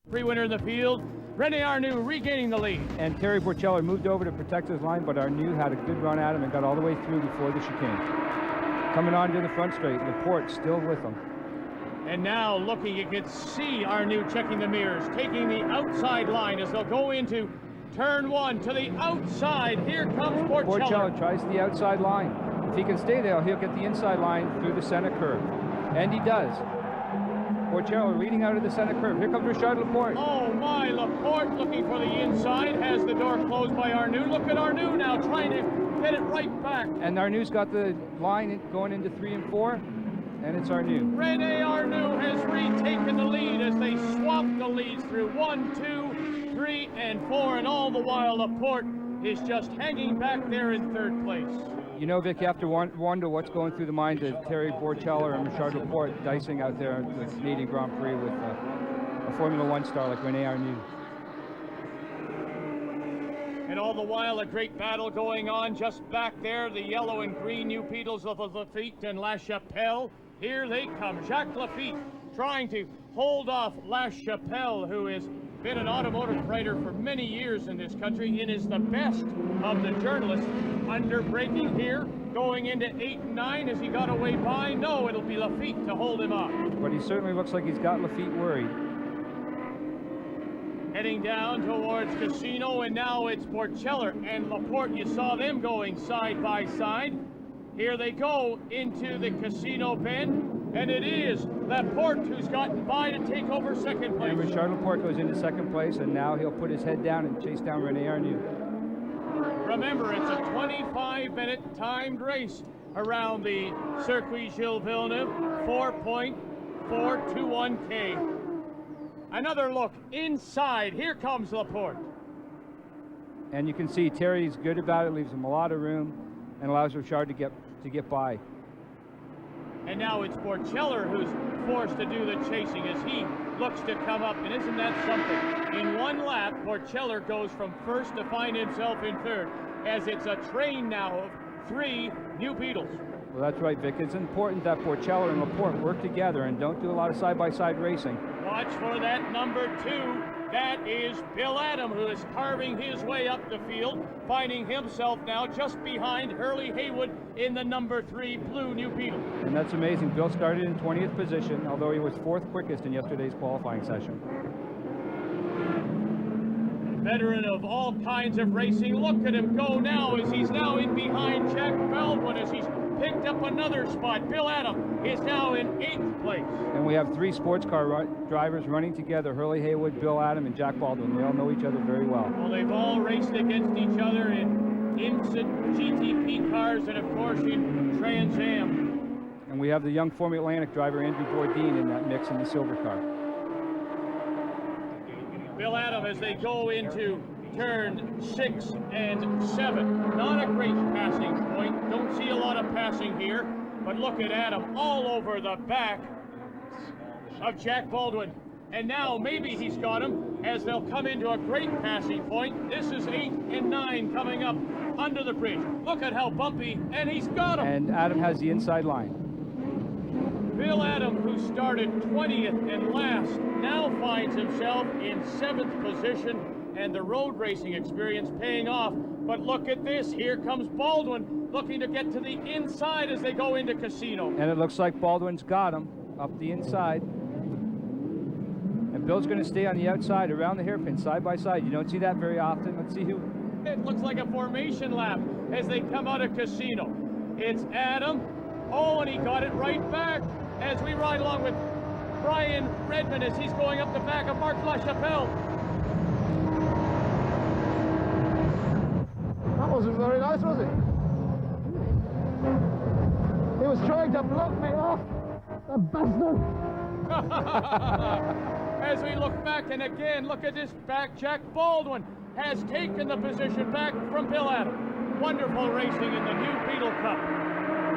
Winner in the field, René Arnoux regaining the lead. And Terry Borcheller moved over to protect his line, but Arnoux had a good run at him and got all the way through before the chicane. Coming on to the front straight, Laporte still with him. And now looking, you can see Arnoux checking the mirrors, taking the outside line as they'll go into turn 1 to the outside. Here comes Borcheller. Borcheller tries the outside line. If he can stay there, he'll get the inside line through the center curve. And he does. Borcheller leading out of the center curve. Here comes Richard Laporte. Oh my, Laporte looking for the inside, has the door closed by Arnoux. Look at Arnoux now trying to get it right back. And Arnoux got the line going into 3 and 4, and it's Arnoux. René Arnoux has retaken the lead as they swap the leads through 1, 2, 3, and 4, and all the while Laporte is just hanging back there in 3rd place. You know, Vic, you have to wonder what's going through the minds of Terry Borcheller and Richard Laporte dicing out there in the Canadian Grand Prix with a Formula 1 star like René Arnoux. And all the while, a great battle going on just back there. The yellow and green new Beetles of Laffite and Lachapelle. Here they come. Jacques Laffite trying to hold off Lachapelle, who has been an automotive writer for many years in this country and is the best of the journalists. Under braking here, going into 8 and 9. Has he got away by? No, it'll be Laffite to hold him up. But he certainly looks like he's got Laffite worried. Heading down towards Casino, and now it's Borcheller and Laporte. You saw them going side by side. Here they go into the Casino bend, and it is Laporte who's gotten by to take over 2nd place. And Richard Laporte goes into 2nd place, and now he'll put his head down and chase down René Arnoux. Remember, it's a 25-minute timed race around the Circuit Gilles Villeneuve, 4.421K. Another look inside. Here comes Laporte. And you can see Terry's good about it, leaves him a lot of room, and allows Richard to get by. And now it's Borcheller who's forced to do the chasing as he looks to come up. And isn't that something? In 1 lap, Borcheller goes from 1st to find himself in 3rd, as it's a train now of 3 new Beetles. Well, that's right, Vic. It's important that Borcheller and Laporte work together and don't do a lot of side-by-side racing. Watch for that number 2. That is Bill Adam, who is carving his way up the field, finding himself now just behind Hurley Haywood in the number 3 blue new Beetle. And that's amazing. Bill started in 20th position, although he was 4th quickest in yesterday's qualifying session. Veteran of all kinds of racing. Look at him go now as he's now in behind Jack Baldwin as he's picked up another spot. Bill Adam is now in 8th place. And we have 3 sports car drivers running together, Hurley Haywood, Bill Adam, and Jack Baldwin. They all know each other very well. Well, they've all raced against each other in IMSA GTP cars and, of course, in Trans Am. And we have the young Formula Atlantic driver, Andrew Bordin, in that mix in the silver car. Bill Adam as they go into turn 6 and 7. Not a great passing point. Don't see a lot of passing here. But look at Adam all over the back of Jack Baldwin. And now maybe he's got him as they'll come into a great passing point. This is 8 and 9 coming up under the bridge. Look at how bumpy, and he's got him. And Adam has the inside line. Bill Adam, who started 20th and last, now finds himself in 7th position, and the road racing experience paying off. But look at this. Here comes Baldwin looking to get to the inside as they go into Casino. And it looks like Baldwin's got him up the inside. And Bill's going to stay on the outside around the hairpin, side by side. You don't see that very often. Let's see who. It looks like a formation lap as they come out of Casino. It's Adam. Oh, and he got it right back as we ride along with Brian Redman as he's going up the back of Marc Lachapelle. That wasn't very nice, was it? He was trying to block me off, the bastard. As we look back, and again, look at this back. Jack Baldwin has taken the position back from Bill Adam. Wonderful racing in the new Beetle Cup.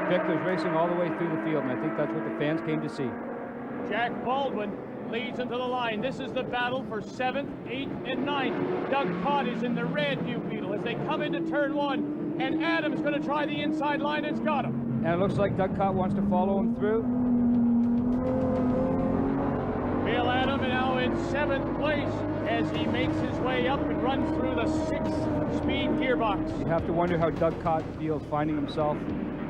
Victor's racing all the way through the field, and I think that's what the fans came to see. Jack Baldwin leads into the line. This is the battle for 7th, 8th, and 9th. Doug Kott is in the red new Beetle as they come into turn 1, and Adam's going to try the inside line and it's got him. And it looks like Doug Kott wants to follow him through. Bill Adam now in 7th 7th place as he makes his way up and runs through the 6-speed gearbox. You have to wonder how Doug Kott feels finding himself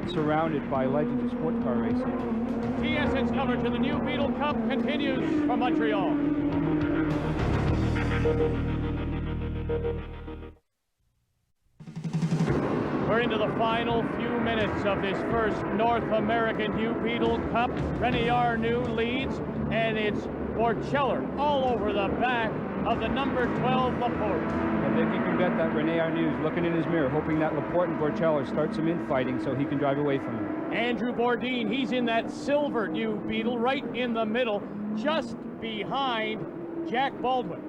surrounded by legends of sports car racing. TSN's coverage of the new Beetle Cup continues from Montreal. We're into the final few minutes of this first North American New Beetle Cup. René Arnoux leads, and it's Borcheller all over the back of the number 12 Laporte. I think you can bet that René Arnoux is looking in his mirror, hoping that Laporte and Borcheller start some infighting so he can drive away from him. Andrew Bordin, he's in that silver New Beetle right in the middle, just behind Jack Baldwin.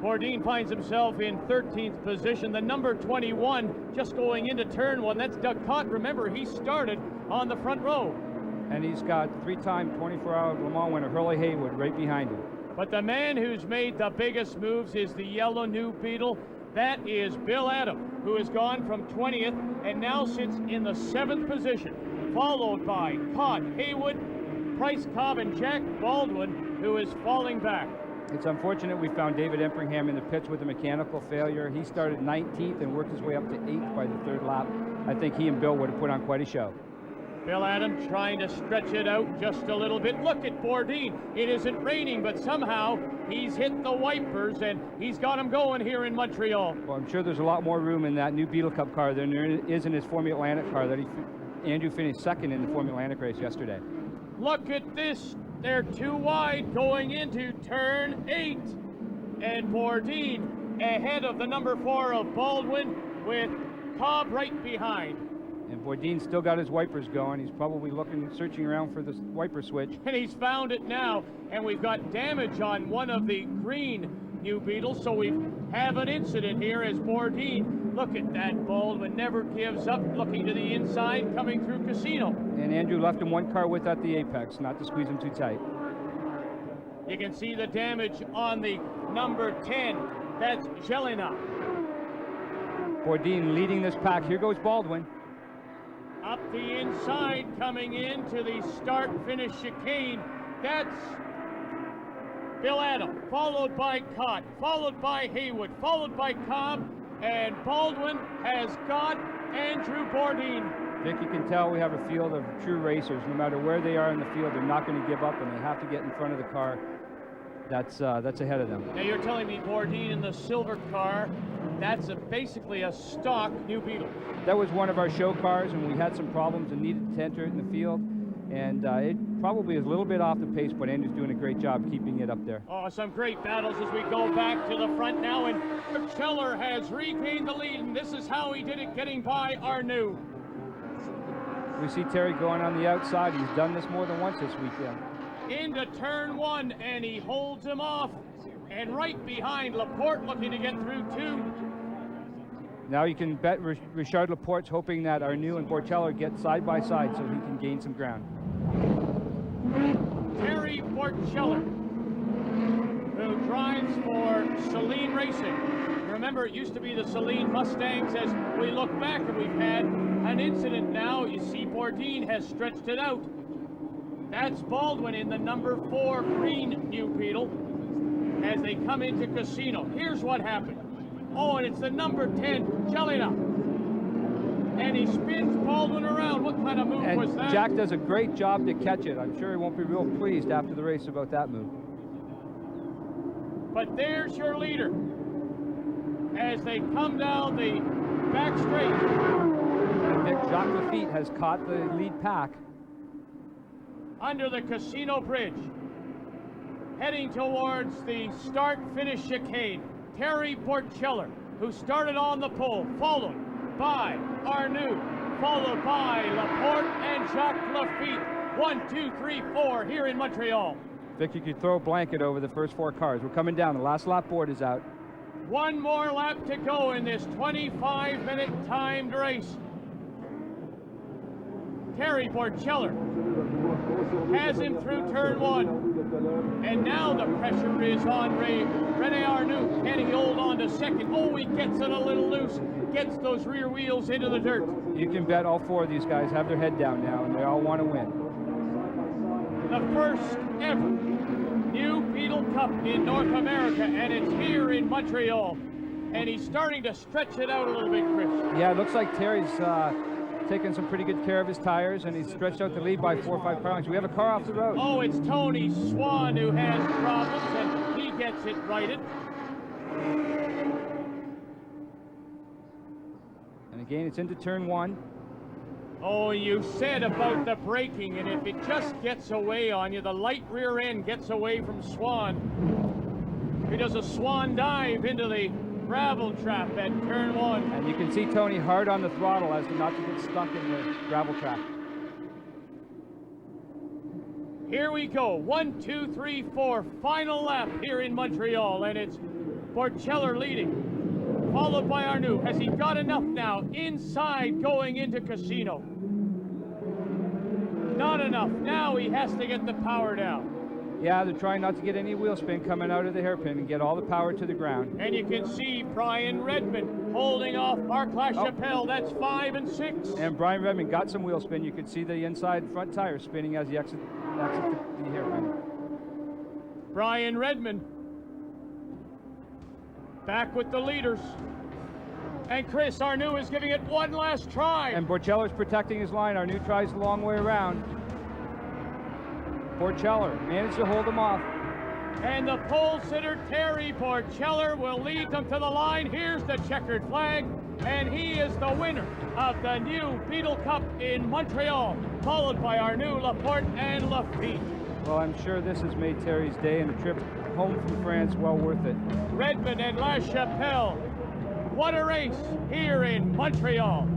Bordin finds himself in 13th position. The number 21 just going into turn 1. That's Doug Kott. Remember, he started on the front row. And he's got 3-time 24-hour Le Mans winner Hurley Haywood right behind him. But the man who's made the biggest moves is the yellow New Beetle. That is Bill Adam, who has gone from 20th and now sits in the 7th position, followed by Kott, Haywood, Price Cobb, and Jack Baldwin, who is falling back. It's unfortunate we found David Empringham in the pits with a mechanical failure. He started 19th and worked his way up to 8th by the 3rd lap. I think he and Bill would have put on quite a show. Bill Adam trying to stretch it out just a little bit. Look at Bordin. It isn't raining, but somehow he's hit the wipers and he's got him going here in Montreal. Well, I'm sure there's a lot more room in that new Beetle Cup car than there is in his Formula Atlantic car that Andrew finished 2nd in the Formula Atlantic race yesterday. Look at this. They're too wide going into turn 8. And Bordin ahead of the number 4 of Baldwin with Cobb right behind. And Bordin's still got his wipers going. He's probably searching around for the wiper switch. And he's found it now. And we've got damage on one of the green New Beetles. So we have an incident here as Bordin, look at that, Baldwin never gives up, looking to the inside, coming through Casino. And Andrew left him one car width at the apex, not to squeeze him too tight. You can see the damage on the number 10. That's Gélinas. Bordin leading this pack. Here goes Baldwin. Up the inside, coming into the start-finish chicane. That's Bill Adam, followed by Kott, followed by Haywood, followed by Cobb, and Baldwin has got Andrew Bordin. Vic, you can tell we have a field of true racers. No matter where they are in the field, they're not going to give up, and they have to get in front of the car that's ahead of them. Now you're telling me Bordin in the silver car, that's basically a stock New Beetle. That was one of our show cars, and we had some problems and needed to enter it in the field. And it probably is a little bit off the pace, but Andrew's doing a great job keeping it up there. Oh, some great battles as we go back to the front now, and Borcheller has regained the lead, and this is how he did it, getting by Arnoux. We see Terry going on the outside. He's done this more than once this weekend. Into turn 1, and he holds him off, and right behind Laporte looking to get through 2. Now you can bet Richard Laporte's hoping that Arnoux and Borcheller get side by side so he can gain some ground. Terry Borcheller, who drives for Celine Racing. Remember, it used to be the Celine Mustangs. As we look back, and we've had an incident now. You see Bordin has stretched it out. That's Baldwin in the number 4 green New Beetle as they come into Casino. Here's what happened. Oh, and it's the number 10, Gélinas. And he spins Baldwin around. What kind of move was that? Jack does a great job to catch it. I'm sure he won't be real pleased after the race about that move. But there's your leader as they come down the back straight. And Jacques Laffite has caught the lead pack. Under the Casino Bridge, heading towards the start-finish chicane. Terry Borcheller, who started on the pole, followed by Arnoux, followed by Laporte and Jacques Laffite. 1, 2, 3, 4 here in Montreal. Vic, you could throw a blanket over the first 4 cars. We're coming down. The last lap board is out. One more lap to go in this 25-minute timed race. Terry Borcheller has him through turn 1. And now the pressure is on René Arnoux. Can he hold on to second? Oh, he gets it a little loose. Gets those rear wheels into the dirt. You can bet all 4 of these guys have their head down now, and they all want to win. The first ever New Beetle Cup in North America, and it's here in Montreal. And he's starting to stretch it out a little bit, Chris. Yeah, it looks like Terry's taking some pretty good care of his tires, and he's stretched out the lead by 4 or 5 car lengths. We have a car off the road. Oh, it's Tony Swan who has problems, and he gets it righted. And again, it's into turn 1. Oh, you said about the braking, and if it just gets away on you, the light rear end gets away from Swan. He does a swan dive into the gravel trap at turn 1. And you can see Tony hard on the throttle as to not to get stuck in the gravel trap. Here we go, 1, 2, 3, 4, final lap here in Montreal, and it's Borcheller leading, followed by Arnoux. Has he got enough now inside going into Casino? Not enough. Now he has to get the power down. Yeah, they're trying not to get any wheel spin coming out of the hairpin and get all the power to the ground. And you can see Brian Redman holding off Marc Lachapelle. That's 5 and 6. And Brian Redman got some wheel spin. You could see the inside front tire spinning as he exits the hairpin. Brian Redman back with the leaders. And Chris, Arnoux is giving it one last try. And Borcheller's protecting his line. Arnoux tries the long way around. Borcheller managed to hold him off. And the pole sitter, Terry Borcheller, will lead them to the line. Here's the checkered flag, and he is the winner of the new Beetle Cup in Montreal, followed by Arnoux, Laporte, and Laffite. Well, I'm sure this has made Terry's day and the trip home from France well worth it. Redman and Lachapelle, what a race here in Montreal.